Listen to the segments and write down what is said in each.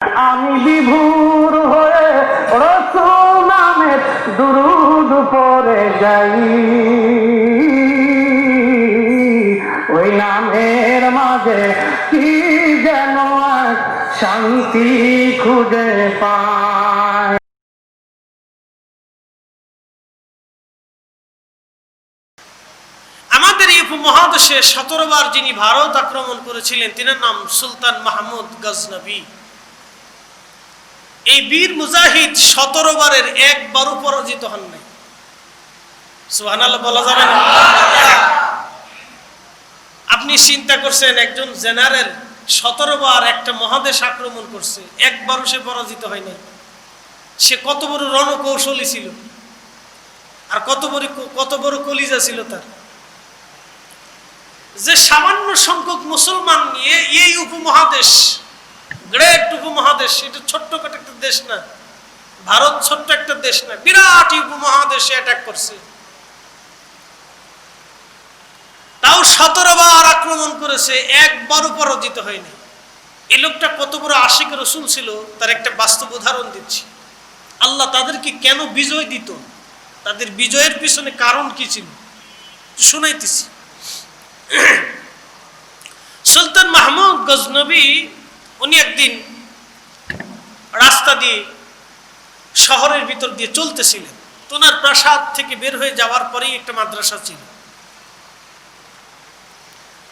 আমি বিভোর হয়ে রাসূল নামের দুরূদ পড়ে যাই, ওই নামের মাঝে কি যেন এক শান্তি খুঁজে পাই। আমাদের এই উপমহাদেশে 17 বার যিনি ভারত আক্রমণ করেছিলেন তিনার নাম সুলতান মাহমুদ গজনবী। এই বীর মুজাহিদ 17 বারের একবারও পরাজিত হন নাই। সুবহানাল্লাহ বলা যাবে না? আপনি চিন্তা করছেন একজন জেনারেল 17 বার একটা মহাদেশ আক্রমণ করছে, একবারও সে পরাজিত হয় নাই। সে কত বড় রণকৌশলী ছিল, আর কত বড় কলিজা ছিল তার, যে সামান্য সংখ্যক মুসলমান নিয়ে এই উপমহাদেশ, গ্রেট উপমহাদেশ, এটা ছোট্টখাটো একটা দেশ না, ভারত ছোট্ট একটা দেশ না, বিরাট উপমহাদেশে অ্যাটাক করছে। তাও 17 বার আক্রমণ করেছে, একবারও পরাজিত হয়নি। এই লোকটা কত বড় আশিক রাসূল ছিল তার একটা বাস্তব উদাহরণ দিচ্ছি। আল্লাহ তাদেরকে কেন বিজয় দিত, তাদের বিজয়ের পিছনে কারণ কি ছিল শোনাইতেছি। সুলতান মাহমুদ গজনবী উনি একদিন রাস্তা দিয়ে শহরের ভিতর দিয়ে চলতেছিলেন। ওনার প্রাসাদ থেকে বের হয়ে যাওয়ার পরেই একটা মাদ্রাসা ছিল।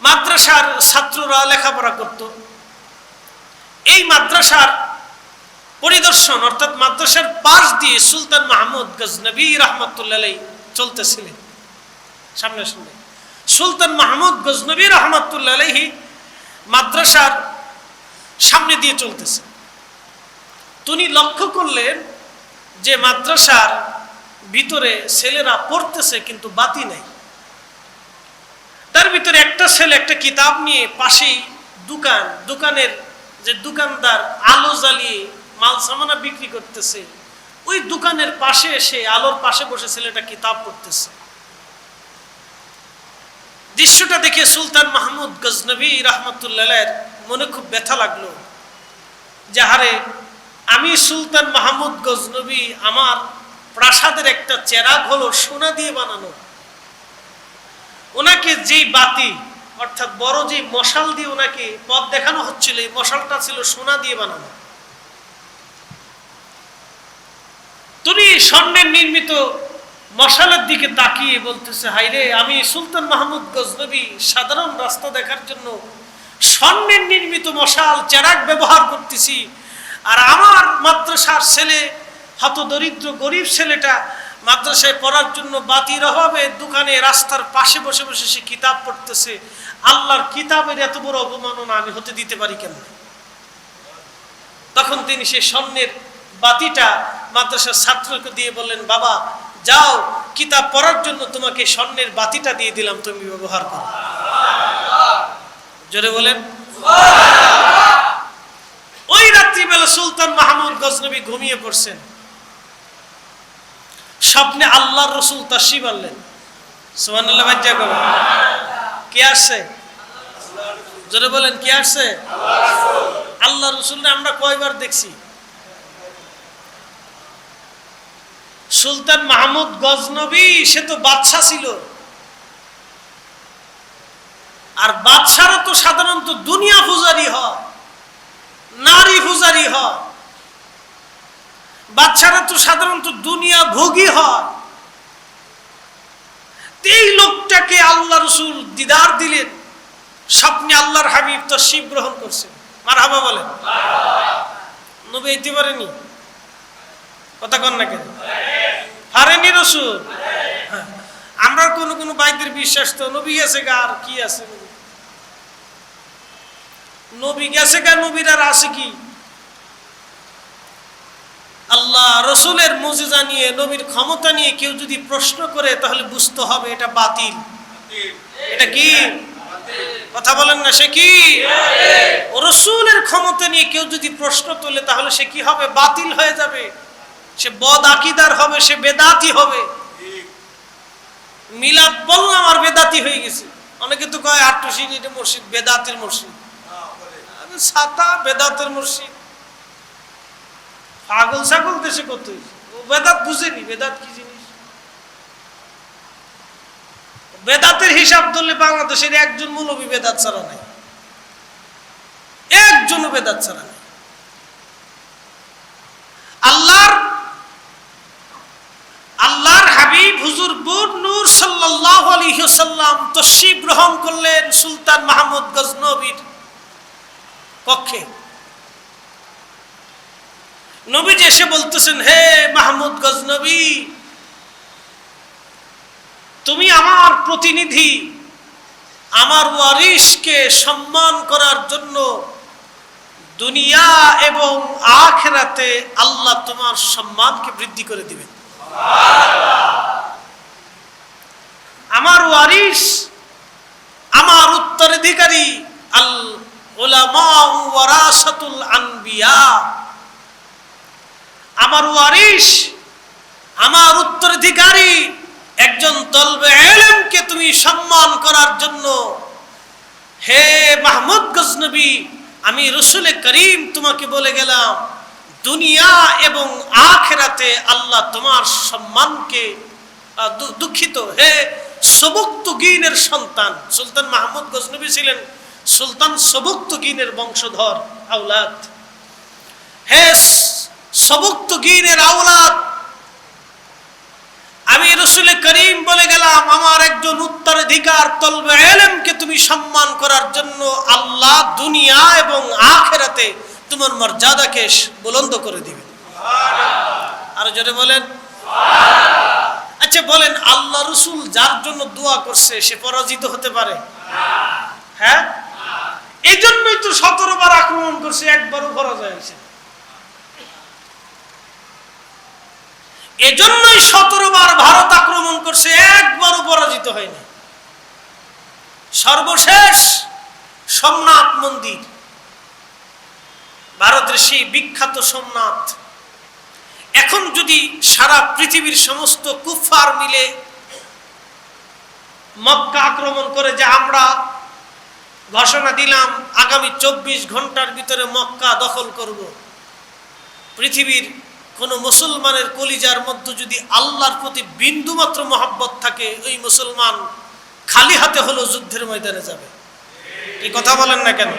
মাদ্রাসার ছাত্ররা লেখাপড়া করত। এই মাদ্রাসার পরিদর্শন অর্থাৎ মাদ্রাসার পাশ দিয়ে সুলতান মাহমুদ গজনবী রাহমাতুল্লাহ আলাইহি চলতেছিলেন। সামনে সামনে সুলতান মাহমুদ গজনবী রাহমাতুল্লাহ আলাইহি মাদ্রাসার সামনে দিয়ে চলতেছে। তিনি লক্ষ্য করলেন যে মাদ্রাসার ভিতরে ছেলেরা পড়তেছে কিন্তু বাতি নাই। তার ভিতরে একটা ছেলে একটা কিতাব নিয়ে পাশেই দোকানের যে দোকানদার আলো জ্বালিয়ে মাল সামানা বিক্রি করতেছে, ওই দোকানের পাশে এসে আলোর পাশে বসে ছেলেটা কিতাব পড়তেছে। দৃশ্যটা দেখে সুলতান মাহমুদ গজনবী রাহমাতুল্লাহ আলাইহির মনে খুব ব্যথা লাগলো যে হারে আমি সুলতান মাহমুদ গজনবী, আমার প্রাসাদের একটা চেরাগ হলো সোনা দিয়ে বানানো, ওনাকে যেই বাতি অর্থাৎ বড় যে মশাল দিয়ে ওনাকে পথ দেখানো হচ্ছিল, এই মশালটা ছিল সোনা দিয়ে বানানো। তিনি স্বর্ণের নির্মিত মশালের দিকে তাকিয়ে বলতেছে, হাইরে আমি সুলতান মাহমুদ গজনবী সাধারণ রাস্তা দেখার জন্য স্বর্ণের নির্মিত মশাল চেরাগ ব্যবহার করতেছি, আর আমার মাদ্রাসার ছেলে হতদরিদ্র গরিব ছেলেটা মাদ্রাসায় পড়ার জন্য বাতির অভাবে দোকানে রাস্তার পাশে বসে বসে সে কিতাব পড়তেছে। আল্লাহর কিতাবের এত বড় অবমাননা আমি হতে দিতে পারি কেন? তখন তিনি সেই স্বর্ণের বাতিটা মাদ্রাসার ছাত্রকে দিয়ে বললেন, বাবা যাও, কিতাব পড়ার জন্য তোমাকে স্বর্ণের বাতিটা দিয়ে দিলাম, তুমি ব্যবহার করো। জোরে বলেন। ওই রাত্রিবেলা সুলতান মাহমুদ গজনবী ঘুমিয়ে পড়ছেন। স্বপ্নে আল্লাহর রাসূল তাশরীফ আনলেন। সুবহানাল্লাহ। বাজ্জা করো। কে আসছে? জোরে বলেন, কে আসছে? আল্লাহর রাসূলকে আমরা কয়বার দেখছি? সুলতান মাহমুদ গজনবী সে তো বাদশা ছিল, আর বাদশারা তো সাধারণত দুনিয়া পূজারি হয়, নারী পূজারি হয়, বাদশারা তো সাধারণত দুনিয়া ভোগী হয়। এই লোকটাকে আল্লাহ রাসূল দিদার দিলেন, স্বপ্নে আল্লাহর হাবিব তাশরীফ গ্রহণ করছেন। মারহাবা বলেন। নবী হইতে পারেনি? কথা কন না কেন? পারেনি রাসূল? আমরা কোন কোন বাইদের বিশ্বাস তো নবী গেছে গা, আর কি আছে? নবী গেছে গা, নবীর আর আছে কি? আল্লাহ রসুলের মুজিজা নিয়ে, নবীর ক্ষমতা নিয়ে কেউ যদি প্রশ্ন করে তাহলে বুঝতে হবে এটা বাতিল। এটা কি? কথা বলেন না, সে কি? রসুলের ক্ষমতা নিয়ে কেউ যদি প্রশ্ন তোলে তাহলে সে কি হবে? বাতিল হয়ে যাবে, সে বদ আকীদার হবে, সে বেদাতি হবে। মিলাদ বললাম আর বেদাতি হয়ে গেছে। অনেকে তো কয় আট্টুসির মসজিদ বেদাতের মসজিদ, ছাতা বেদাতের মসজিদ। পাগল ছাগল দেশে কত, ও বেদাত বুঝেনি বেদাত কি জিনিস। বেদাতের হিসাব ধরলে বাংলাদেশের একজন মৌলবী বেদাত ছাড়া নাই, একজনও বেদাত ছাড়া নাই। আল্লাহর হাবিব হুজুর নূর সাল্লাল্লাহু আলাইহি ওয়াসাল্লাম তশরিফ গ্রহণ করলেন সুলতান মাহমুদ গজনবীর কক্ষে। নবীজি এসে বলতেছেন, হে মাহমুদ গজনবী, তুমি আমার প্রতিনিধি, আমার ওয়ারিসকে সম্মান করার জন্য দুনিয়া এবং আখিরাতে আল্লাহ তোমার সম্মানকে বৃদ্ধি করে দিবেন। আমার ওয়ারিস, আমার উত্তরাধিকারী, আল উলামা ওয়ারাসাতুল আনবিয়া, আমার ওয়ারিস, আমার উত্তরাধিকারী একজন তলবে ইলমকে তুমি সম্মান করার জন্য হে মাহমুদ গজনবী, আমি রসুল করিম তোমাকে বলে গেলাম, দুনিয়া এবং আখিরাতে আল্লাহ তোমার সম্মানকে দুঃখিত। হে সবুক্তগীনের সন্তান, সুলতান মাহমুদ গজনবী ছিলেন সুলতান সবুক্তগীনের বংশধর আওলাদ। হে সবুক্তগীনের আওলাদ, আমি রসুল করিম বলে গেলাম, আমার একজন উত্তরাধিকার তলবে ইলমকে তুমি সম্মান করার জন্য আল্লাহ দুনিয়া এবং আখিরাতে তোমার মর্যাদাকে বুলন্দ করে দিবেন। আর জোরে বলেন। আচ্ছা বলেন, আল্লাহ রসুল যার জন্য দোয়া করছে সে পরাজিত হতে পারে? হ্যাঁ, এই জন্যই তো 17 বার আক্রমণ করছে, একবারও পরাজয় হয়েছে। এজন্যই 17 বার ভারত আক্রমণ করছে, একবারও পরাজিত হয়নি। সর্বশেষ সোমনাথ মন্দির, ভারতের সেই বিখ্যাত সোমনাথ, এখন যদি সারা পৃথিবীর সমস্ত কুফার মিলে মক্কা আক্রমণ করে, যে আমরা ঘোষণা দিলাম আগামী 24 ঘন্টার ভিতরে মক্কা দখল করব, পৃথিবীর কোন মুসলমানের কলিজার মধ্যে যদি আল্লাহর প্রতি বিন্দু মাত্র মহব্বত থাকে, ওই মুসলমান খালি হাতে হলো যুদ্ধের ময়দানে যাবে। এই কথা বলেন না কেন?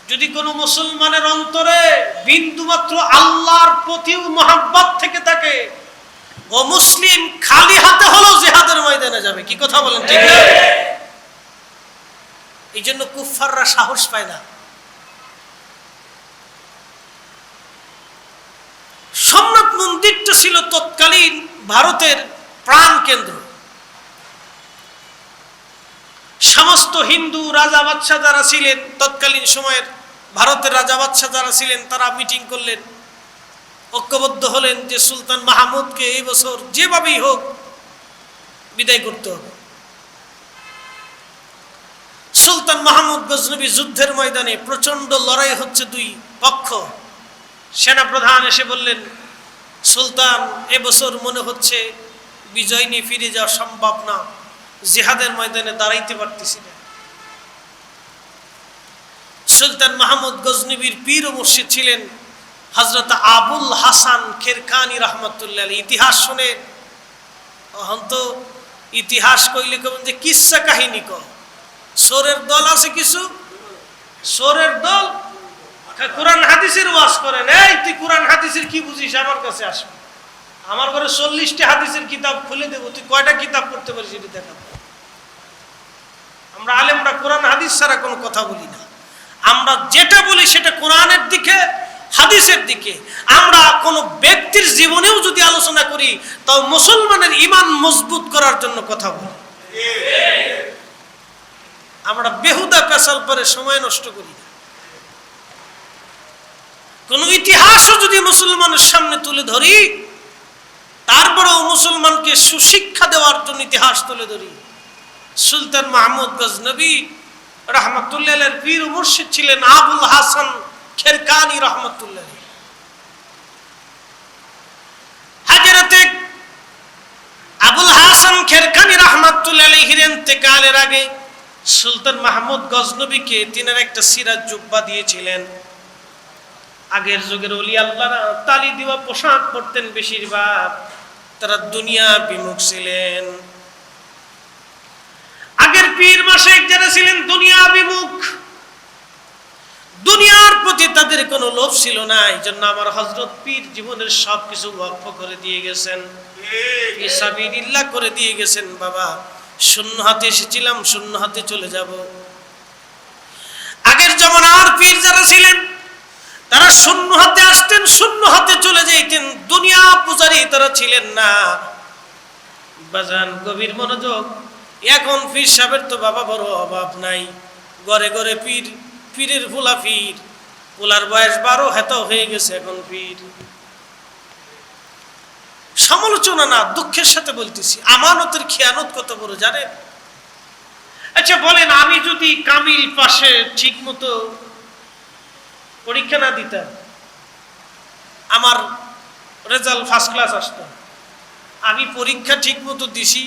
যদি কোন মুসলমানের অন্তরে বিন্দু মাত্র আল্লাহর প্রতি মহব্বত থেকে থাকে, ও মুসলিম খালি হাতে হলো জিহাদের ময়দানে যাবে। কি কথা বলেন? ঠিক না? এই জন্য কুফাররা সাহস পায় না। সোমনাথ মন্দিরটা ছিল তৎকালীন ভারতের প্রাণ কেন্দ্র। সমস্ত হিন্দু রাজা বাদশাহ যারা ছিলেন তৎকালীন সময়ের ভারতের রাজা বাদশাহ যারা ছিলেন, তারা মিটিং করলেন, ঐক্যবদ্ধ হলেন যে সুলতান মাহমুদকে এই বছর যেভাবেই হোক বিদায় করতে হবে। সুলতান মাহমুদ গজনবী যুদ্ধের ময়দানে, প্রচন্ড লড়াই হচ্ছে দুই পক্ষ। সেনাপ্রধান এসে বললেন, সুলতান, এবছর মনে হচ্ছে বিজয় নিয়ে ফিরে যাওয়া সম্ভব না, জিহাদের ময়দানে দাঁড়াইতে পারতেছি না। সুলতান মাহমুদ গজনবীর পীর ও মুর্শিদ ছিলেন হযরত আবুল হাসান খেরকানি রহমতুল্লাহ আলাইহি। ইতিহাস শুনে অহন্ত ইতিহাস কইলে কেমন যে কিচ্ছা কাহিনী ক, সোরের দল আছে কিছু, সোরের দল কোরআন হাদিসের ওয়াজ করেন। এই তুই কোরআন হাদিসের কি বুঝিস, আমার কাছে আসবে, আমার ঘরে 40টা হাদিসের কিতাব খুলে দেবো, তুই কয়টা কিতাব পড়তে পারিস এটা দেখাবো। আমরা আলেমরা কোরআন হাদিস ছাড়া কোনো কথা বলি না। আমরা যেটা বলি সেটা কোরআনের দিকে, হাদিসের দিকে। আমরা কোনো ব্যক্তির জীবনেও যদি আলোচনা করি, তাও মুসলমানের ঈমান মজবুত করার জন্য কথা বলি। আমরা বেহুদা পেশাল পরে সময় নষ্ট করি না। কোন ইতিহাসও যদি মুসলমানের সামনে তুলে ধরি, তারপরেও মুসলমানকে সুশিক্ষা দেওয়ার জন্য ইতিহাস তুলে ধরি। সুলতান মাহমুদ গজনবী রহমতুল্লাহ আলাইহির পীর ও মুর্শিদ ছিলেন আবুল হাসান খেরকানি রহমতুল্লাহ আলাইহি। হযরতে আবুল হাসান খেরকানি রহমতুল্লাহ আলাইহির ইন্তেকালের আগে সুলতান মাহমুদ গজনবীকে তিনার একটা সিরাজ জুব্বা দিয়েছিলেন। আগের যুগের ওলি আল্লাহরা তালি দেওয়া পোশাক পরতেন বেশিরভাগ, তারা দুনিয়া বিমুখ ছিলেন। আগের পীর মাশায়েখ যারা ছিলেন দুনিয়া বিমুখ, দুনিয়ার প্রতি তাদের কোনো লোভ ছিল না। এই জন্য আমার হযরত পীর জীবনের সবকিছু ওয়াকফ করে দিয়ে গেছেন, ফিসাবিলিল্লাহ করে দিয়ে গেছেন। বাবা, শূন্য হাতে এসেছিলাম, শূন্য হাতে চলে যাব। আগের জমানার পীর যারা ছিলেন তারা শূন্য হাতে আসতেন, শূন্য হাতে চলে যেতেন। দুনিয়া পূজারী তারা ছিলেন না। বাজান, গভীর মনোযোগ। এখন পীর সাহেবের তো বাবা বড় অভাব নাই, ঘরে ঘরে পীর, পীরের ফুলা পীর, পোলার বয়স 12 হেত হয়ে গেছে এখন পীর। সমালোচনা না, দুঃখের সাথে বলতেছি, আমানতের খেয়ানত কত বড় জানেন? আচ্ছা বলেন, আমি যদি কামিল পাশে ঠিক মতো পরীক্ষা না দিতাম, আমার রেজাল্ট ফার্স্ট ক্লাস আসতো। আমি পরীক্ষা ঠিক মতো দিছি,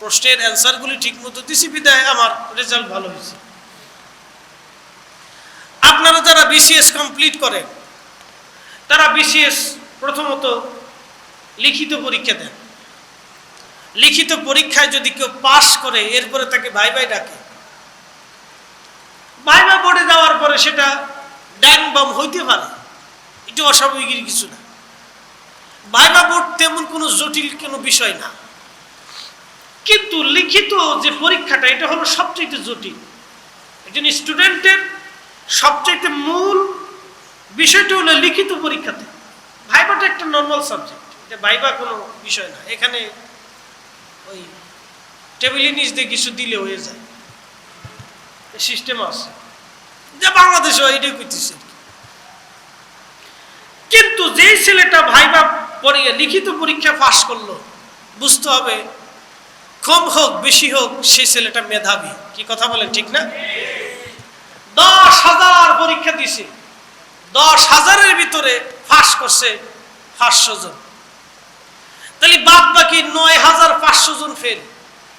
প্রশ্নের অ্যান্সারগুলি ঠিক মতো দিছি, বিদায় আমার রেজাল্ট ভালো হয়েছে। আপনারা যারা বিসিএস কমপ্লিট করেন, তারা বিসিএস প্রথমত লিখিত পরীক্ষা দেন। লিখিত পরীক্ষায় যদি কেউ পাস করে, এরপরে তাকে ভাইভাই ডাকে। ভাইভা বোর্ডে যাওয়ার পরে সেটা ডাইন বাম হইতে পারে, এটা অস্বাভাবিক কিছু না। ভাইভা বোর্ড তেমন কোনো জটিল কোনো বিষয় না, কিন্তু লিখিত যে পরীক্ষাটা, এটা হলো সবচেয়ে জটিল। একজন স্টুডেন্টের সবচেয়ে মূল বিষয়টা হলো লিখিত পরীক্ষাতে। ভাইভাটা একটা নর্মাল সাবজেক্ট, এটা ভাইভা কোনো বিষয় না। এখানে ওই টেবিলের নিচ দিয়ে কিছু দিলে হয়ে যায়, সিস্টেম আছে, যা বাংলাদেশে এটাই করতেছে। কিন্তু যেই ছেলেটা ভাইভা পড়ে লিখিত পরীক্ষা পাস করলো, বুঝতে হবে কম হোক বেশি হোক সেই ছেলেটা মেধাবী। কি কথা বলেন, ঠিক না? 10,000 পরীক্ষা দিছে, 10,000-এর ভিতরে পাস করছে 500 জন, তাহলে বাদ বাকি 9,500 জন ফেল।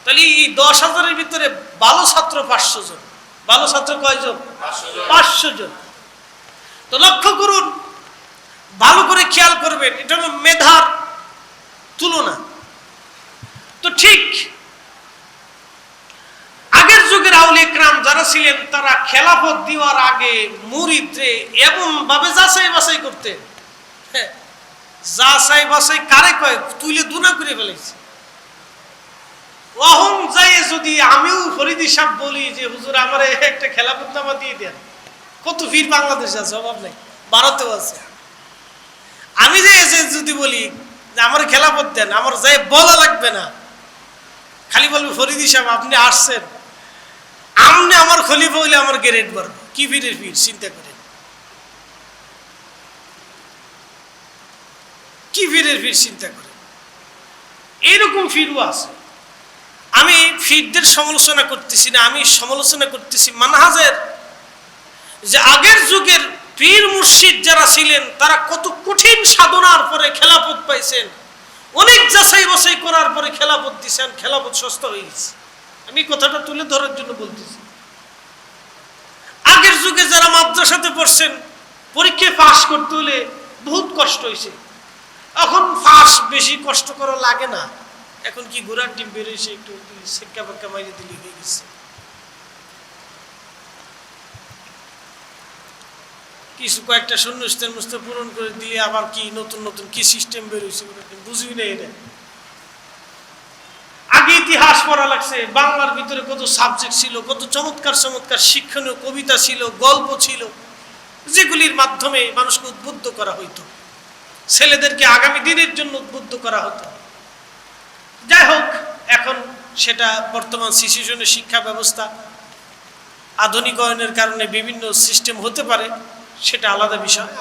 তাহলে এই 10,000-এর ভিতরে ভালো ছাত্র 500 জন। ভালো ছাত্র কয়জন? 500 জন। তো লক্ষ্য করুন, ভালো করে খেয়াল করবেন, এটা হলো মেধার তুলনা। তো ঠিক আগের যুগের আউলিয়া কেরাম যারা ছিলেন, তারা খেলাফত দেওয়ার আগে মুরিদরে এমন ভাবে যাচাই বাছাই করতেন। যাচাই বাছাই কারে কয়, তুইলে দুনা করে ফেলেছে। অহং যায় যদি আমিও ফরিদি সাহেব বলি যে হুজুর আমার একটা খেলাফত নামা দিয়ে দেন, কত ভিড় বাংলাদেশে আছে, অভাব নাই, ভারতেও আছে। আমি যে যদি বলি যে আমার খেলাফত দেন, আমার যাই বলা লাগবে না, খালি বলবে ফরিদি সাহেব আপনি আসছেন, আমনে আমার খলিফা হইলে আমার গ্রেড বাড়বে। কি ভিড়ের ভিড় চিন্তা করেন, কি ভিড়ের ভিড় চিন্তা করেন। এইরকম ফিরও আছে। আমি ফিরদের সমালোচনা করতেছি না, আমি সমালোচনা করতেছি মানহাজের। যে আগের যুগের পীর মুর্শিদ যারা ছিলেন, তারা কত কঠিন সাধনার পরে খেলাফত পাইছেন, অনেক যাচাই বাছাই করার পরে খেলাফত দিচ্ছেন, খেলাফত সস্তা হয়ে গেছে। আমি কথাটা তুলে ধরার জন্য বলতেছি। আগের যুগে যারা মাদ্রাসাতে পড়ছেন, পরীক্ষায় পাস করতে হলে বহুত কষ্ট হয়েছে। এখন পাস বেশি কষ্ট করা লাগে না, এখন কি ঘোড়ার ডিম বেরোয়েছে, একটু সেক্কা পাক্কা মাইরে দিলে হয়ে গেছে। কিছু কয়েকটা শূন্যস্থান মুস্ত পূরণ করে দিয়ে আবার কি নতুন নতুন কি সিস্টেম বেরোয়েছে বুঝবি না। এটা আগে ইতিহাস পড়া লাগছে, বাংলার ভিতরে কত সাবজেক্ট ছিল, কত চমৎকার চমৎকার শিক্ষণীয় কবিতা ছিল, গল্প ছিল, যেগুলির মাধ্যমে মানুষকে উদ্বুদ্ধ করা হইতো, ছেলেদেরকে আগামী দিনের জন্য উদ্বুদ্ধ করা হতো। যাই হোক, এখন সেটা বর্তমান শিশুজনের শিক্ষা ব্যবস্থা আধুনিকায়নের কারণে বিভিন্ন সিস্টেম হতে পারে, সেটা আলাদা বিষয়।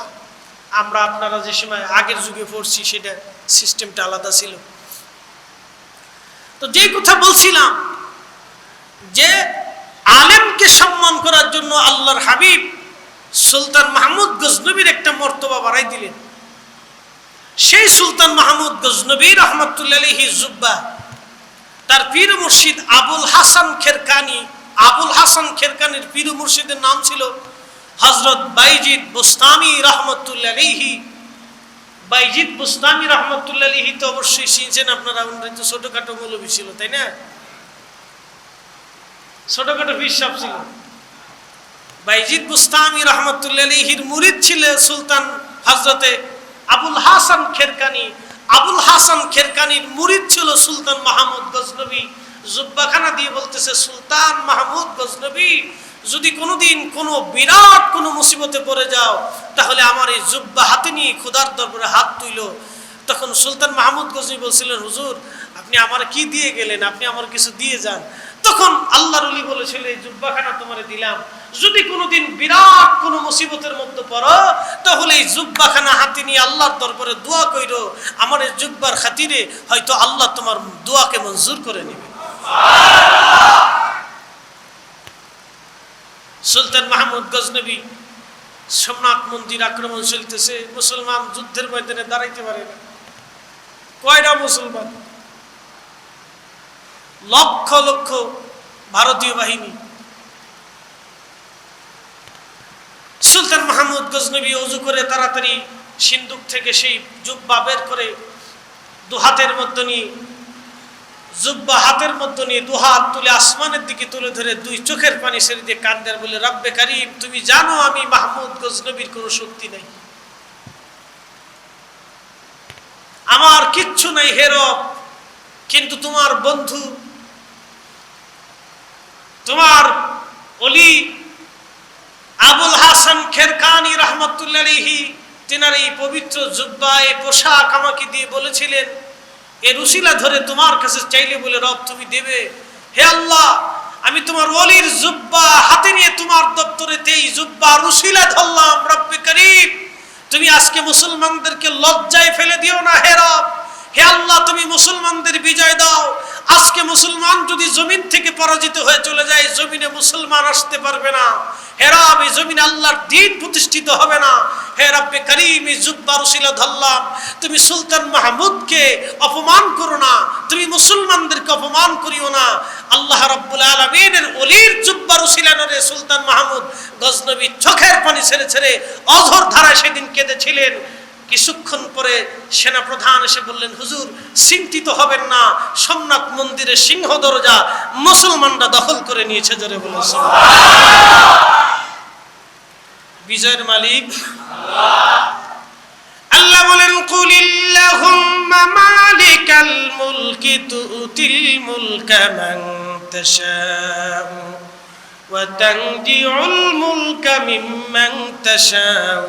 আমরা আপনারা যে সময় আগের যুগে পড়ছি, সেটা সিস্টেমটা আলাদা ছিল। তো যেই কথা বলছিলাম, যে আলেমকে সম্মান করার জন্য আল্লাহর হাবিব সুলতান মাহমুদ গজনবীর একটা মর্তবা বাড়াই দিলেন। সেই সুলতান মাহমুদ গজনবী রহমতুল্লাহ আলাইহি জুব্বা, তার পীর মুর্শিদ আবুল হাসান খেরকানি, আবুল হাসান খেরকানির পীর মুর্শিদের নাম ছিল হযরত বাইজিদ বুস্তামি রাহমাতুল্লাহ আলাইহি। বাইজিদ বুস্তামি রাহমাতুল্লাহ আলাইহি তো অবশ্যই শুনছেন আপনারা, উনি তো ছোটখাটো মৌলবী ছিল, তাই না? ছোটখাটো পীর সাহেব ছিল। বাইজিদ বুস্তামি রাহমাতুল্লাহ আলাইহির মুরিদ ছিল সুলতান হযরতে আবুল হাসান খেরকানি। আবুল হাসান খেরকানির মুরিদ ছিল সুলতান মাহমুদ গজনবী। জুব্বাখানা দিয়ে বলতেছে, সুলতান মাহমুদ গজনবী, যদি কোনোদিন কোনো বিরাট কোনো মুসিবতে পড়ে যাও, তাহলে আমার এই জুব্বা হাতে নিয়ে খোদার দরবারে হাত তুইল। তখন সুলতান মাহমুদ গজনবী বলছিলেন, হুজুর আপনি আমার কি দিয়ে গেলেন, আপনি আমার কিছু দিয়ে যান। তখন আল্লাহর ওলি বলেছিল, এই জুব্বাখানা তোমারে দিলাম, যদি কোনোদিন বিরাট কোনো মুসিবতের মধ্যে পড়ো, তাহলে এই জুব্বাখানা হাতে নিয়ে আল্লাহর দরবারে দোয়া কইরো, আমার এই জুব্বার খাতিরে হয়তো আল্লাহ তোমার দোয়াকে মঞ্জুর করে নেবে। সুলতান মাহমুদ গজনবী, সোমনাথ মন্দির আক্রমণ চলতেছে, মুসলমান যুদ্ধের ময়দানে দাঁড়াইতে পারে না। কয়টা মুসলমান, লক্ষ লক্ষ ভারতীয় বাহিনী। সুলতান মাহমুদ গজনবী ওযু করে তাড়াতাড়ি সিন্দুক থেকে সেই জুব্বা বের করে দুহাতের মধ্যে নিয়ে, জুব্বা হাতের মধ্যে নিয়ে দুহাত তুলে আসমানের দিকে তুলে ধরে দুই চোখের পানি ছেড়ে দিয়ে কান্দার বলে, রব্বে কারীম, তুমি জানো আমি মাহমুদ গজনবীর কোনো শক্তি নাই, আমার কিচ্ছু নাই হে রব, কিন্তু তোমার বন্ধু, তোমার ওলি আবুল হাসান খেরকানি রাহমাতুল্লাহ আলাইহি, তিনার এই পবিত্র জুব্বা, এই পোশাক আমাকে দিয়ে বলেছিলেন, এর উসিলা ধরে তোমার কাছে চাইলে বলে রব তুমি দেবে। হে আল্লাহ, আমি তোমার ওলির জুব্বা হাতে নিয়ে তোমার দপ্তরেতে এই জুব্বার উসিলা ধরলাম, রব্বে কারীম, তুমি আজকে মুসলমানদেরকে লজ্জায় ফেলে দিও না হে রব। হে আল্লাহ, তুমি মুসলমানদের বিজয় দাও। আজকে মুসলমান যদি জমিন থেকে পরাজিত হয়ে চলে যায়, জমিনে মুসলমান আসতে পারবে না। হে রব, এই জমিনে আল্লাহর দ্বীন প্রতিষ্ঠিত হবে না। হে রব্বে কারীম, এই জুব্বার উসিলা ধরলাম, তুমি সুলতান মাহমুদকে অপমান করো না, তুমি মুসলমানদেরকে অপমান করিও না। আল্লাহ রাব্বুল আলামিনের ওলির জুব্বার উসিলা ধরে সুলতান মাহমুদ গজনবী চোখের পানি ছেড়ে ছেড়ে অঝর ধারায় সেদিন কেঁদেছিলেন। কিছুক্ষণ পরে সেনাপ্রধান এসে বললেন, হুজুর চিন্তিত হবেন না, সোমনাথ মন্দিরের সিংহ দরজা মুসলমানরা দখল করে নিয়েছে। জোরে বলুন সুবহানাল্লাহ। বিজয়ের মালিক আল্লাহ। আল্লাহ বলেন, কুলিল্লাহুম্মা মালিকাল মুলকি তুতিল মুলকা মান তাশাউ ওয়া তানজিউল মুলকা মিম্মান তাশাউ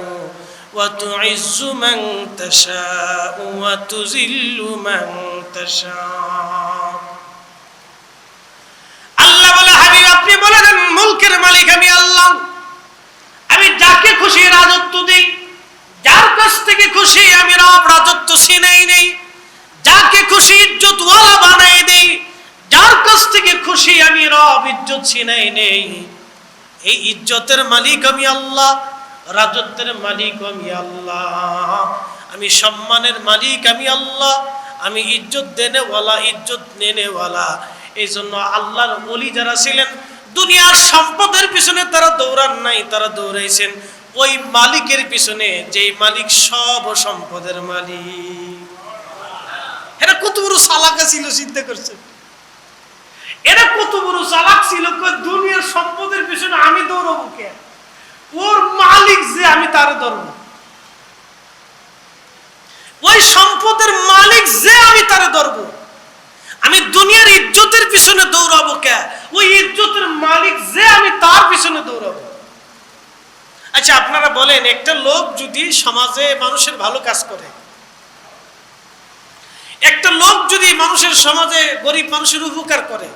وتعز من تشاء وتذل من تشاء। আল্লাহ বলে, হাবিব আপনি বলে দেন, মুলকের মালিক আমি আল্লাহ, আমি যাকে খুশি রাজত্ব দেই, যার কাছ থেকে খুশি আমি রব রাজত্ব ছিনাই নেই, যাকে খুশি ইজ্জত ওয়ালা বানাই দেই, যার কাছ থেকে খুশি আমি রব ইজ্জত ছিনাই নেই। এই ইজ্জতের মালিক আমি আল্লাহ, রাজত্বের মালিক আমি আল্লাহ, আমি সম্মানের মালিক আমি আল্লাহ, আমি ইজ্জত দেনেওয়ালা ইজ্জত নেনেওয়ালা। এই জন্য আল্লাহর ওলি যারা ছিলেন, দুনিয়ার সম্পদের পিছনে তারা দৌড়ান নাই, তারা দৌড়াইছেন ওই মালিকের পিছনে, যেই মালিক সব সম্পদের মালিক। এরা কত বড় চালাক ছিল চিন্তা করছে, এরা কত বড় চালাক ছিল, দুনিয়ার সম্পদের পিছনে আমি দৌড়াবো কে, ওর মালিক যে আমি তারে ধরব, ওই সম্পদের মালিক যে আমি তারে ধরব, আমি দুনিয়ার ইজ্জতের পিছনে দৌড়াবো কে, ওই ইজ্জতের মালিক যে আমি তার পিছনে দৌড়াবো। আচ্ছা আপনারা বলেন, একটা লোক যদি সমাজে মানুষের ভালো কাজ করে, একটা লোক যদি মানুষের সমাজে গরিব মানুষের উপকার করে,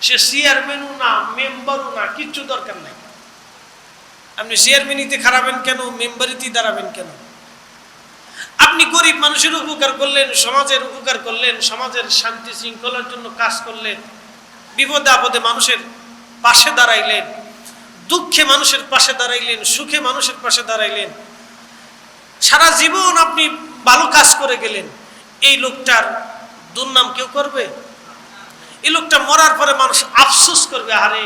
সে চেয়ারম্যানও না, মেম্বারও না, কিচ্ছু দরকার নাই। আপনি চেয়ারম্যানিতে খারাপেন কেন, মেম্বারিতে দাঁড়াবেন কেন? আপনি গরিব মানুষের উপকার করলেন, সমাজের উপকার করলেন, সমাজের শান্তি শৃঙ্খলার জন্য কাজ করলেন, বিপদে আপদে মানুষের পাশে দাঁড়াইলেন, দুঃখে মানুষের পাশে দাঁড়াইলেন, সুখে মানুষের পাশে দাঁড়াইলেন, সারা জীবন আপনি ভালো কাজ করে গেলেন। এই লোকটার দুর্নাম কেউ করবে? এই লোকটা মরার পরে মানুষ আফসোস করবে, আরে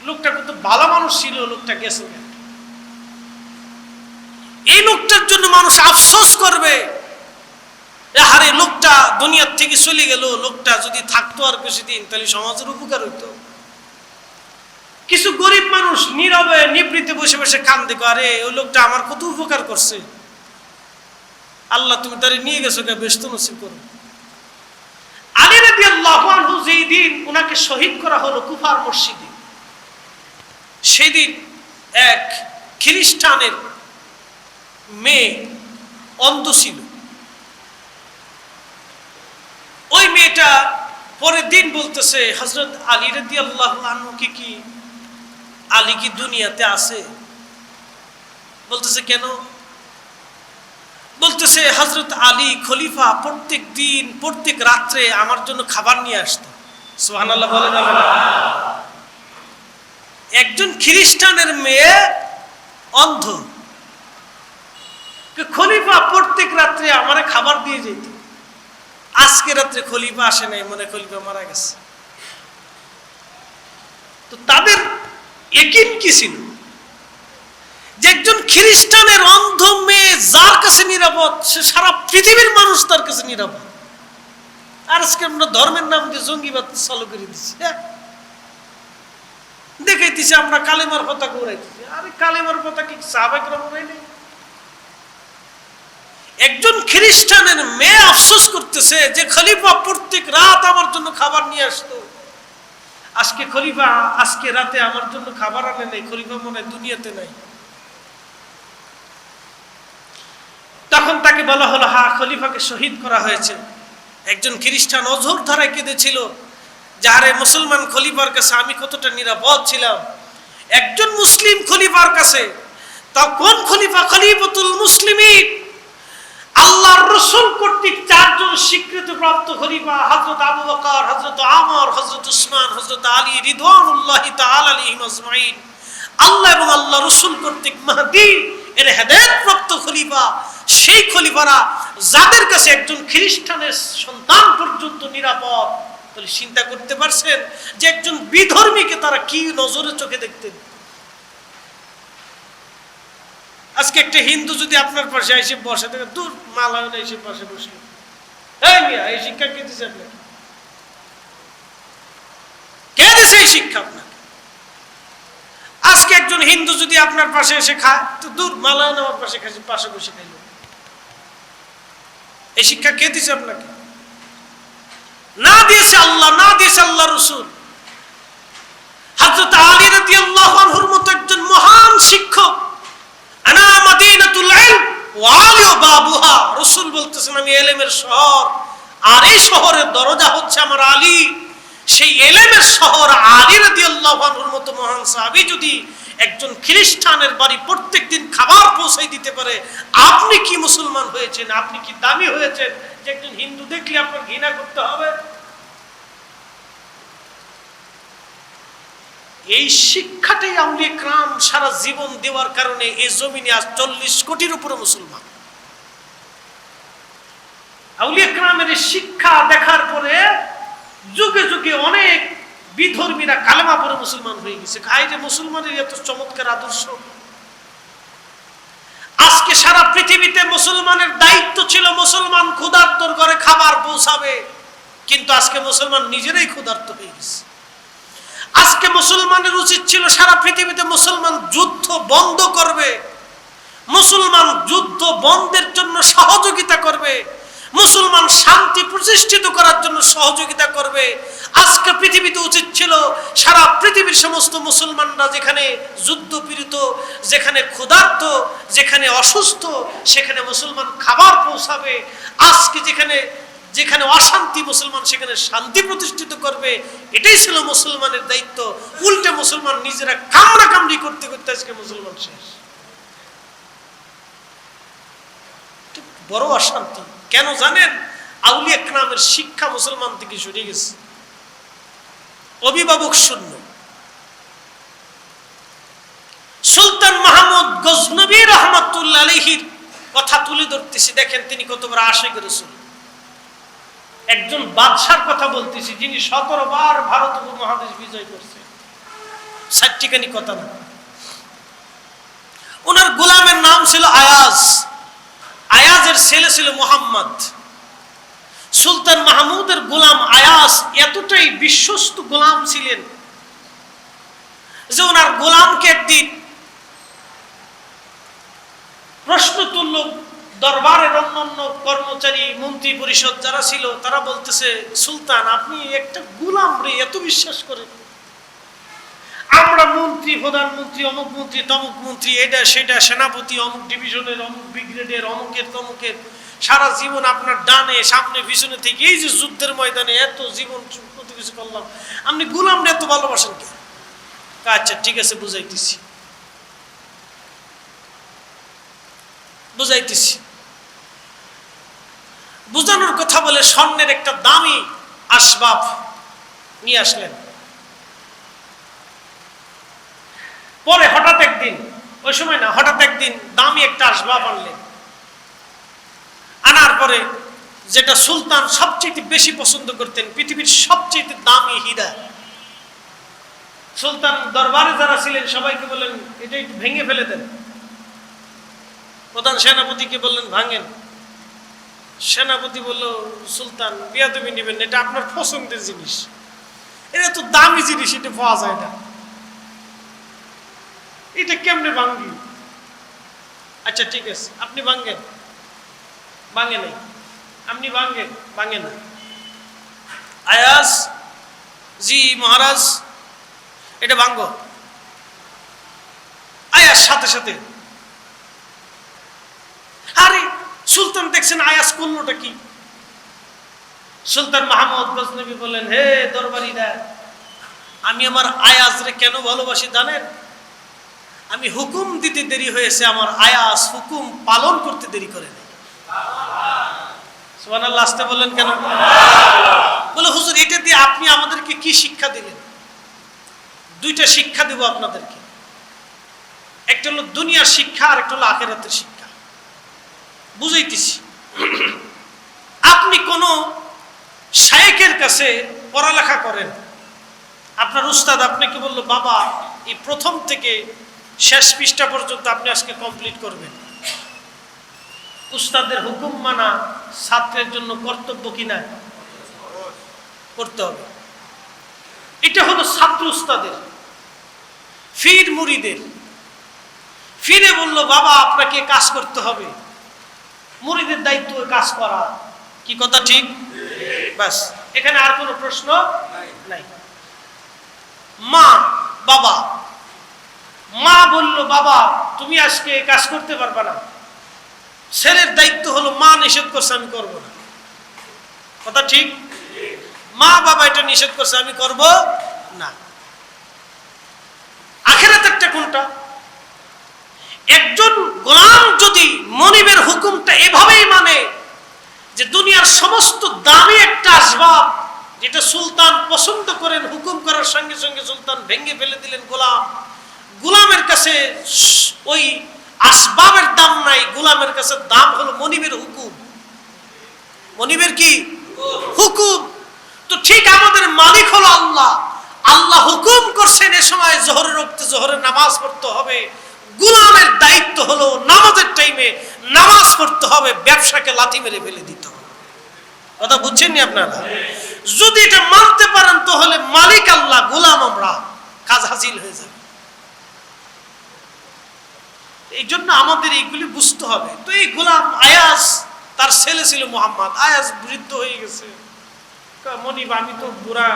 লোকটা কত ভালো মানুষ ছিল, লোকটা গেছে। এই লোকটার জন্য মানুষ আফসোস করবে, আরে লোকটা দুনিয়ার থেকে চলে গেল, লোকটা যদি থাকতো আর কিছুদিন তাহলে সমাজের উপকার হইতো। কিছু গরিব মানুষ নীরবে নিবৃত্তে বসে বসে কান্দে, আরে ওই লোকটা আমার কত উপকার করছে, আল্লাহ তুমি তারে নিয়ে গেছো, ব্যস্ত নসিব করো। আলী রাদিয়াল্লাহু আনহু যেই দিন ওনাকে শহীদ করা হলো কুফার মসজিদে, সেদিন এক খ্রিস্টানের মেয়ে অন্ধ ছিল। ওই মেয়েটা পরের দিন বলতেছে, হযরত আলী রাদিয়াল্লাহু আনহু কি আলী কি দুনিয়াতে আছে? বলতেছে কেন? বলতেছে হযরত আলী খলিফা প্রত্যেক দিন প্রত্যেক রাত্রে আমার জন্য খাবার নিয়ে আসতো। সুবহানাল্লাহ বলেন না? একজন খ্রিস্টানের মেয়ে অন্ধ, খলিফা প্রত্যেক রাত্রে আমারে খাবার দিয়ে যেত। আজকে রাত্রে খলিফা আসে নাই, মনে খলিফা মারা গেছে। তো তাদের ইয়াকিন কি ছিল যে একজন খ্রিস্টানের অন্ধ মেয়ে যার কাছে নিরাপদ, সে সারা পৃথিবীর মানুষ তার কাছে নিরাপদ। আর আজকে আমরা ধর্মের নাম দিয়ে জঙ্গিবাদ চালু করে দিচ্ছি, দেখাইতেছি আমরা কালেমার পতাকা উড়াইতেছি। আরে কালেমার পতাকা কি সাহাবায়ে কেরাম উড়াইনি? একজন খ্রিস্টানের মেয়ে আফসোস করতেছে যে খলিফা প্রত্যেক রাত আমার জন্য খাবার নিয়ে আসতো, আজকে খলিফা আজকে রাতে আমার জন্য খাবার আনে নাই, খলিফা মনে হয় দুনিয়াতে নাই। তখন তাকে বলা হলো, হ্যাঁ খলিফাকে শহীদ করা হয়েছে। একজন খ্রিস্টান অঝোর ধারায় কেঁদেছিল, যারে মুসলমান খলিফার কাছে আমি কতটা নিরাপদ ছিলাম। একজন মুসলিম খলিফার কাছে, তা কোন খলিফা? খলিফাতুল মুসলিমিন, আল্লাহর রাসূল কর্তৃক 4 জন স্বীকৃতি প্রাপ্ত খলিফা, হযরত আবু বকর, হযরত ওমর, হযরত উসমান, হযরত আলী রিদওয়ানুল্লাহি তাআলা আলাইহিম আজমাইন। আল্লাহ এবং আল্লাহ রাসূল কর্তৃক মাহদী এর হেদায়েত প্রাপ্ত খলিফা, সেই খলিফারা যাদের কাছে একজন খ্রিস্টানের সন্তান পর্যন্ত নিরাপদ। তাহলে চিন্তা করতে পারছেন যে একজন বিধর্মীকে তারা কি নজরে চোখে দেখতেন। আজকে একটা হিন্দু যদি আপনার পাশে এসে বসে থাকে, দূর মালায়ন এসে পাশে বসলো, এই মিয়া এই শিক্ষা কে দিছে আপনাকে? কে দিছে এই শিক্ষা আপনাকে? আজকে একজন হিন্দু যদি আপনার পাশে এসে খায়, তো দূর মালায়ন আমার পাশে পাশে বসে খাইল, এই শিক্ষা কে দিছে আপনাকে? না দিয়েছে আল্লাহ, না দিয়েছে আল্লাহ রাসূল। হযরত আলী রাদিয়াল্লাহু আনহুর মতো একজন মহান শিক্ষক, আনা মাদিনাতুল ইলম ওয়া আলী বাবুহা, রাসূল বলতেছেন আমি ইলমের শহর, আর এই শহরের দরজা হচ্ছে আমার আলী। সেই ইলমের শহর আলী রাদিয়াল্লাহু আনহুর মতো মহান সাহাবী যদি একজন খ্রিস্টানের বাড়ি প্রত্যেকদিন খাবার পৌঁছাই দিতে পারে, আপনি কি মুসলমান হয়েছেন? আপনি কি দামি হয়েছেন যে একজন হিন্দু দেখলে আপনার ঘৃণা করতে হবে? এই শিক্ষাটাই আউলিয়া کرام সারা জীবন দেওয়ার কারণে এই জমিনে আজ 40 কোটির উপরে মুসলমান। আউলিয়া کرامের শিক্ষা দেখার পরে যুগে যুগে অনেক বিধর্মীরা কালেমা পড়ে মুসলমান হয়ে গেছে। যে মুসলমানের এত চমৎকার আদর্শ। আজকে সারা পৃথিবীতে মুসলমানের দায়িত্ব ছিল মুসলমান ক্ষুধার্তর ঘরে খাবার পৌঁছাবে, কিন্তু আজকে মুসলমান নিজেরাই ক্ষুধার্ত হয়ে গেছে। আজকে মুসলমানের উচিত ছিল সারা পৃথিবীতে মুসলমান যুদ্ধ বন্ধ করবে, মুসলমান যুদ্ধ বন্ধের জন্য সহযোগিতা করবে, মুসলমান শান্তি প্রতিষ্ঠিত করার জন্য সহযোগিতা করবে। আজকে পৃথিবীতে উচিত ছিল সারা পৃথিবীর সমস্ত মুসলমানরা যেখানে যুদ্ধপীড়িত, যেখানে ক্ষুধার্ত, যেখানে অসুস্থ, সেখানে মুসলমান খাবার পৌঁছাবে। আজকে যেখানে যেখানে অশান্তি, মুসলমান সেখানে শান্তি প্রতিষ্ঠিত করবে। এটাই ছিল মুসলমানের দায়িত্ব। উল্টে মুসলমান নিজেরা কামড়া কামড়ি করতে করতে আজকে মুসলমান শেষ। বড় অশান্তি কেন জানেন? আউলিয়া کرامের শিক্ষা মুসলমান থেকে সরে গেছে, অভিভাবক শূন্য। সুলতান মাহমুদ গজনবী রহমাতুল্লাহ আলাইহির কথা তুলে ধরতেছি, দেখেন তিনি কত বড় আশিক রাসূল। একজন বাদশার কথা বলতেছি যিনি 17 বার ভারত উপমহাদেশ বিজয় করছে, 60 কথা না। ওনার গোলামের নাম ছিল আয়াজ। আয়াজের ছেলে ছিল মুহাম্মদ। সুলতান মাহমুদের গোলাম আয়াজ এতটাই বিশ্বস্ত গোলাম ছিলেন যে ওনার গোলামকে একদিন প্রশ্ন তুলল দরবারের অন্যান্য কর্মচারী, মন্ত্রী পরিষদ যারা ছিল, তারা বলতেছে, সুলতান আপনি একটা গোলাম রে এত বিশ্বাস করেন? আমরা মন্ত্রী, প্রধানমন্ত্রী, অমুক মন্ত্রী, তমুক মন্ত্রী, এটা সেটা, সেনাপতি, অমুক ডিভিশনের, অমুক ব্রিগেডের, অমুকের তমুকের, সারা জীবন আপনার ডানে সামনে পিছনে থেকে এই যে যুদ্ধের ময়দানে এত জীবন কত কিছু করলাম, আপনি গোলামরা এত ভালোবাসেন কে? আচ্ছা ঠিক আছে, বুঝাইতেছি। বুঝানোর কথা বলে স্বর্ণের একটা দামি আসবাব নিয়ে আসলেন। পরে হঠাৎ একদিন, ওই সময় না, হঠাৎ একদিন দামি একটা আসবাব আনলেন। আনার পরে যেটা সুলতান সবচেয়ে বেশি পছন্দ করতেন, পৃথিবীর সবচেয়ে দামি হীরা, সুলতান দরবারে যারা ছিলেন সবাইকে বললেন এটা একটু ভেঙে ফেলে দেন। প্রধান সেনাপতিকে বললেন ভাঙেন। সেনাপতি বলল, সুলতান বিয়াদবি নেবেন, এটা আপনার পছন্দের জিনিস, এটা তো দামি জিনিস, এটা পাওয়া যায় না, এটা কেমনে ভাঙবি? আচ্ছা ঠিক আছে, আপনি ভাঙেন। ভাঙে নাই। আপনি ভাঙেন। ভাঙে না। আয়াজ, জি মহারাজ, এটা ভাঙ্গ। আয়াজ সাথে সাথে, আরে সুলতান দেখছেন আয়াজ করলোটা কি? সুলতান মাহমুদ গজনবী বললেন, হে দরবারীরা, আমি আমার আয়াজরে কেন ভালোবাসি জানেন? আমি হুকুম দিতে দেরি হয়েছে, আমার আয়াজ হুকুম পালন করতে দেরি করে নাই। সুবহানাল্লাহ, আসতে বললেন কেন? বলে হুজুর এটা দিয়ে আপনি আমাদেরকে কি শিক্ষা দিলেন? দুইটা শিক্ষা দেব আপনাদেরকে, একটা হলো দুনিয়ার শিক্ষা আর একটা হলো আখিরাতের শিক্ষা। বুঝাইতেছি। আপনি কোন শায়েখের কাছে পড়ালেখা করেন, আপনার উস্তাদ আপনাকে বলল, বাবা এই প্রথম থেকে শেষ পৃষ্ঠা পর্যন্ত আপনি আজকে কমপ্লিট করবেন। উস্তাদের হুকুম মানা ছাত্রের জন্য কর্তব্য কিনা? করতে হবে। এটা হলো ছাত্র উস্তাদের। ফির মুরিদের, ফিরে বলল, বাবা আপনাকে কাজ করতে হবে, মুরিদের দায়িত্ব কাজ করা। কি কথা ঠিক? বাস, এখানে আর কোনো প্রশ্ন নাই। মা, বাবা, মা বলল, বাবা তুমি আজকে কাজ করতে পারবে না। ছেলের দায়িত্ব হলো, মা নিষেধ করছে আমি করব না। কথা ঠিক? মা বাবা এটা নিষেধ করছে আমি করব না। আখিরাতেরটা কোনটা? একজন গোলাম যদি মনিবের হুকুমটা এভাবেই মানে যে দুনিয়ার সমস্ত দামি একটা আসবাব যেটা সুলতান পছন্দ করেন, হুকুম করার সঙ্গে সঙ্গে সুলতান ভেঙে ফেলে দিলেন গোলামের কাছে ওই আসবাবের দাম নাই, গোলামের কাছে দাম হলো মনিবের হুকুম। মনিবের কি হুকুম? তো ঠিক আমাদের মালিক হলো আল্লাহ। আল্লাহ হুকুম করছেন এ সময় জোহরের ওয়াক্তে জোহরের নামাজ পড়তে হবে, গোলামের দায়িত্ব হলো নামাজের টাইমে নামাজ পড়তে হবে, ব্যবসাকে লাথি মেরে ফেলে দিতে হবে। কথা বুঝছেন নি আপনারা? যদি এটা মানতে পারেন তাহলে মালিক আল্লাহ, গোলাম আমরা, কাজ হাসিল হয়ে যাবে। এই জন্য আমাদের এইগুলি বুঝতে হবে। তো এই গোলাম আয়াজ, তার ছেলে ছিল মুহাম্মদ। আয়াজ বৃদ্ধ হয়ে গেছে, মনিব আমি তো বুড়া,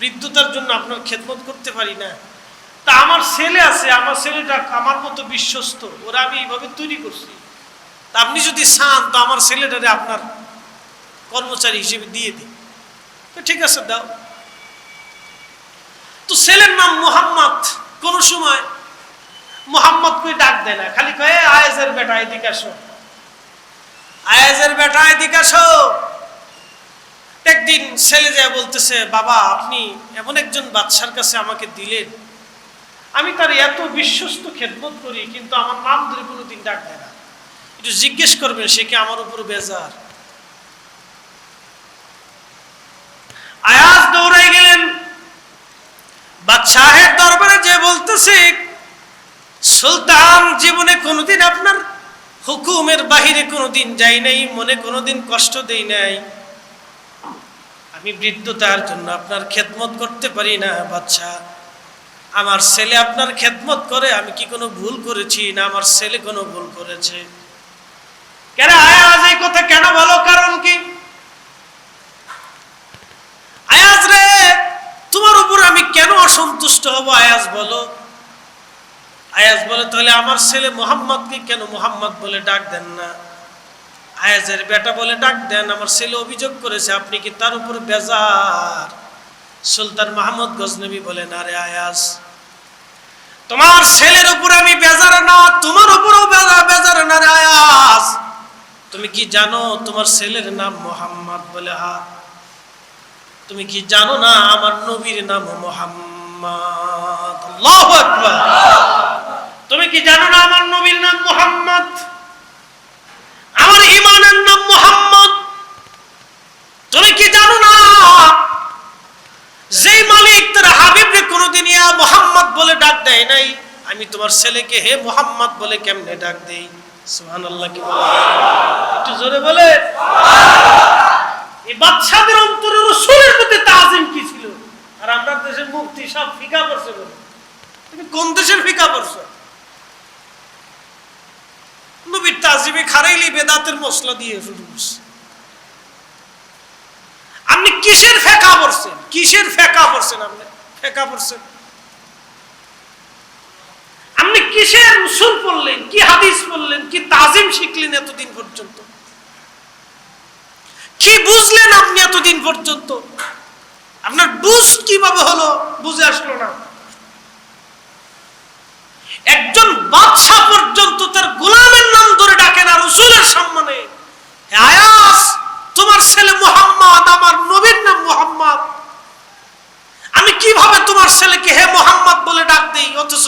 বৃদ্ধতার জন্য আপনার খেদমত করতে পারি না, তা আমার ছেলে আছে, আমার ছেলেটা আমার মতো বিশ্বস্ত, ওরা আমি এইভাবে তৈরি করছি, তা আপনি যদি চান তো আমার ছেলেটারে আপনার কর্মচারী হিসেবে দিয়ে দিই। তো ঠিক আছে দাও। তো ছেলের নাম মুহাম্মদ। কোন সময় মুহাম্মদ কই ডাক দেয় না, খালি কয়ে আয়াজের বেটা এদিকে আসো, আয়াজের বেটা এদিকে আসো। একদিন ছেলে যায় বলতেছে, বাবা আপনি এমন একজন বাদশার কাছে আমাকে দিলেন, আমি তার এত বিশ্বস্ত খেদমত করি কিন্তু আমার নাম ধরে কোনোদিন ডাক দেয় না, একটু জিজ্ঞেস করবেন সে কি আমার উপর বেজার। আয়াজ দৌড়াই গেলেন বাদশাহের দরবারে, যে বলতেছে সুলতান জীবনে কোনোদিন আপনার হুকুমের বাহিরে কোনোদিন যাই নাই, মনে কোনোদিন কষ্ট দেই নাই। আমি বৃদ্ধতার জন্য আপনার খেদমত করতে পারি না বাদশা। আমার ছেলে আপনার খেদমত করে, আমি কি কোনো ভুল করেছি না আমার ছেলে কোনো ভুল করেছে? কেন আয়াজ এই কথা কেন বলো, কারণ কি? আয়াজ রে, তোমার উপর আমি কেন অসন্তুষ্ট হব? আয়াজ বলো। আয়াজ বলে, তাহলে আমার ছেলে মোহাম্মদকে কেন মোহাম্মদ বলে ডাক দেন না? আয়াজের বেটা বলে ডাক দেন। আমার ছেলে অভিযোগ করেছে আপনি কি তার উপর বেজার? সুলতান মাহমুদ গজনবী বলেন, আরে আয়াজ, তোমার ছেলের উপর আমি বেজার না, তোমার উপরও বেজার না রে আয়াজ। তুমি কি জানো তোমার ছেলের নাম মোহাম্মদ? বলে হ্যাঁ। তুমি কি জানো না আমার নবীর নাম মোহাম্মদ? আল্লাহু আকবার। তুমি কি জানো না আমার নবীর নাম মোহাম্মদ? আমার ইমানের নাম মোহাম্মদ। তুমি কি জানো না যেই মালিক তার হাবিবকে কোনোদিন ইয়া মোহাম্মদ বলে ডাক দেয় নাই, আমি তোমার ছেলেকে হে মোহাম্মদ বলে কেমনে ডাক দেই? সুবহানাল্লাহ। কি বলে? একটু জোরে বলে। এই বাদশাদের অন্তরে রাসূলের প্রতি তাজিম কি ছিল? আর আমরা দেশের মুফতি সব ফিকা পড়ছে বলে। তুমি কোন দেশের ফিকা পড়ছো? নবীর তাজিমে খারাইলি বেদাতের মশলা দিয়ে শুরু করছে। আপনি কিসের ফেকা পড়ছেন? কিসের ফেকা পড়ছেন? আপনি ফেকা পড়ছেন? আপনি কিসের উসুল পড়লেন? কি হাদিস পড়লেন? কি তাজিম শিখলেন এতদিন পর্যন্ত? কি বুঝলেন আপনি এতদিন পর্যন্ত? আপনার বুঝ কিভাবে হলো? বুঝে আসলো না। একজন বাদশা পর্যন্ত তার গোলামের নাম ধরে ডাকে না রাসূলের সম্মানে। আয়াস, তোমার ছেলে মুহাম্মদ, আমার নবীর নাম মুহাম্মদ। আমি কিভাবে তোমার ছেলেকে হে মুহাম্মদ বলে ডাক দেই, অথচ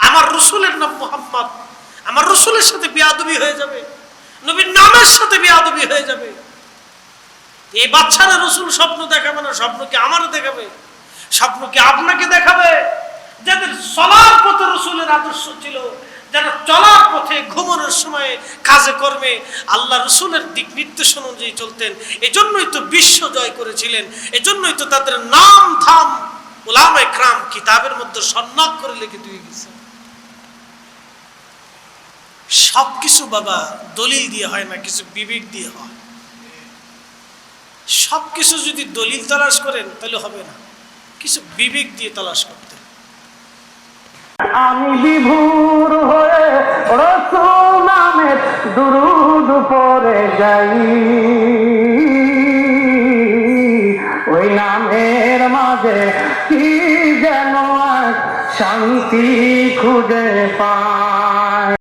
আমার রাসূলের নাম মুহাম্মদ? আমার রাসূলের সাথে বেয়াদবি হয়ে যাবে, নবীর নামের সাথে বেয়াদবি হয়ে যাবে। এই বাচ্চারা রাসূল স্বপ্ন দেখাবে না, স্বপ্ন কি আমারও দেখাবে? স্বপ্ন কি আপনাকে দেখাবে? যাদের চলার পথে রাসূলের আদর্শ ছিল, যারা চলার পথে ঘুমানোর সময় কাজে কর্মে আল্লাহ রাসূলের দিক নির্দেশনা অনুযায়ী চলতেন, এজন্যই তো বিশ্ব জয় করেছিলেন। এজন্যই তো তাদের নাম ধাম উলামায়ে কেরাম কিতাবের মধ্যে সন্ন্যাক করে লিখে দিয়ে গেছে। সবকিছু বাবা দলিল দিয়ে হয় না, কিছু বিবেক দিয়ে হয়। সবকিছু যদি দলিল তালাশ করেন তাহলে হবে না, কিছু বিবেক দিয়ে তালাশ করতে। আমি বিভোর হয়ে রাসূল নামের দুরূদ পড়ে যাই, ওই নামের মাঝে কি যেন এক শান্তি খুঁজে পাই।